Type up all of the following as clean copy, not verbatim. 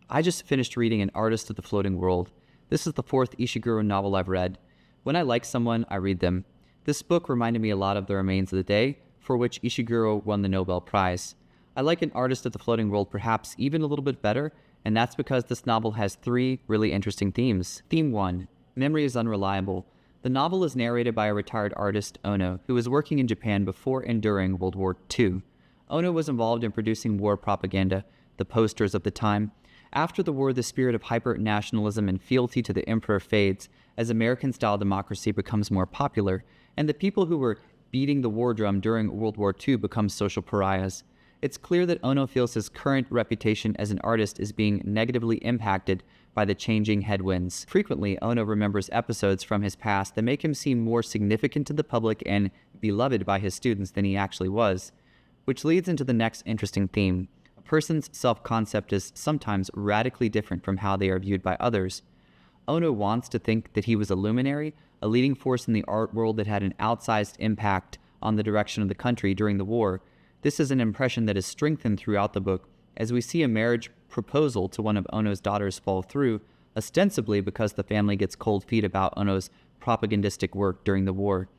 I just finished reading An Artist of the Floating World. This is the fourth Ishiguro novel I've read. When I like someone, I read them. This book reminded me a lot of The Remains of the Day, for which Ishiguro won the Nobel Prize. I like An Artist of the Floating World perhaps even a little bit better, and that's because this novel has three really interesting themes. Theme 1. Memory is unreliable. The novel is narrated by a retired artist, Ono, who was working in Japan before and during World War II. Ono was involved in producing war propaganda, the posters of the time. After the war, the spirit of hyper-nationalism and fealty to the emperor fades as American-style democracy becomes more popular, and the people who were beating the war drum during World War II become social pariahs. It's clear that Ono feels his current reputation as an artist is being negatively impacted by the changing headwinds. Frequently, Ono remembers episodes from his past that make him seem more significant to the public and beloved by his students than he actually was. Which leads into the next interesting theme. A person's self-concept is sometimes radically different from how they are viewed by others. Ono wants to think that he was a luminary, a leading force in the art world that had an outsized impact on the direction of the country during the war. This is an impression that is strengthened throughout the book, as we see a marriage proposal to one of Ono's daughters fall through, ostensibly because the family gets cold feet about Ono's propagandistic work during the war.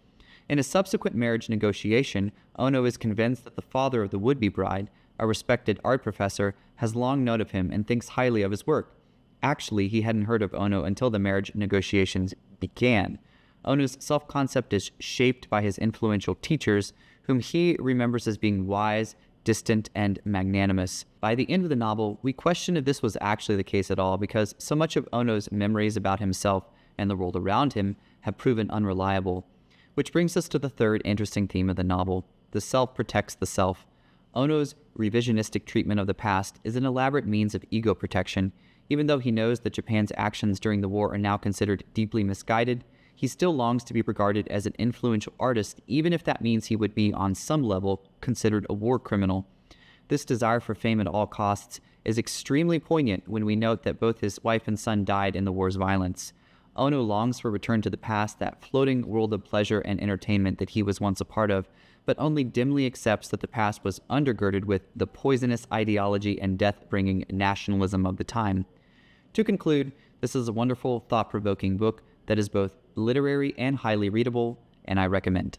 In a subsequent marriage negotiation, Ono is convinced that the father of the would-be bride, a respected art professor, has long known of him and thinks highly of his work. Actually, he hadn't heard of Ono until the marriage negotiations began. Ono's self-concept is shaped by his influential teachers, whom he remembers as being wise, distant, and magnanimous. By the end of the novel, we question if this was actually the case at all, because so much of Ono's memories about himself and the world around him have proven unreliable. Which brings us to the third interesting theme of the novel. The self protects the self. Ono's revisionistic treatment of the past is an elaborate means of ego protection. Even though he knows that Japan's actions during the war are now considered deeply misguided, he still longs to be regarded as an influential artist, even if that means he would be, on some level, considered a war criminal. This desire for fame at all costs is extremely poignant when we note that both his wife and son died in the war's violence. Ono longs for return to the past, that floating world of pleasure and entertainment that he was once a part of, but only dimly accepts that the past was undergirded with the poisonous ideology and death-bringing nationalism of the time. To conclude, this is a wonderful, thought-provoking book that is both literary and highly readable, and I recommend.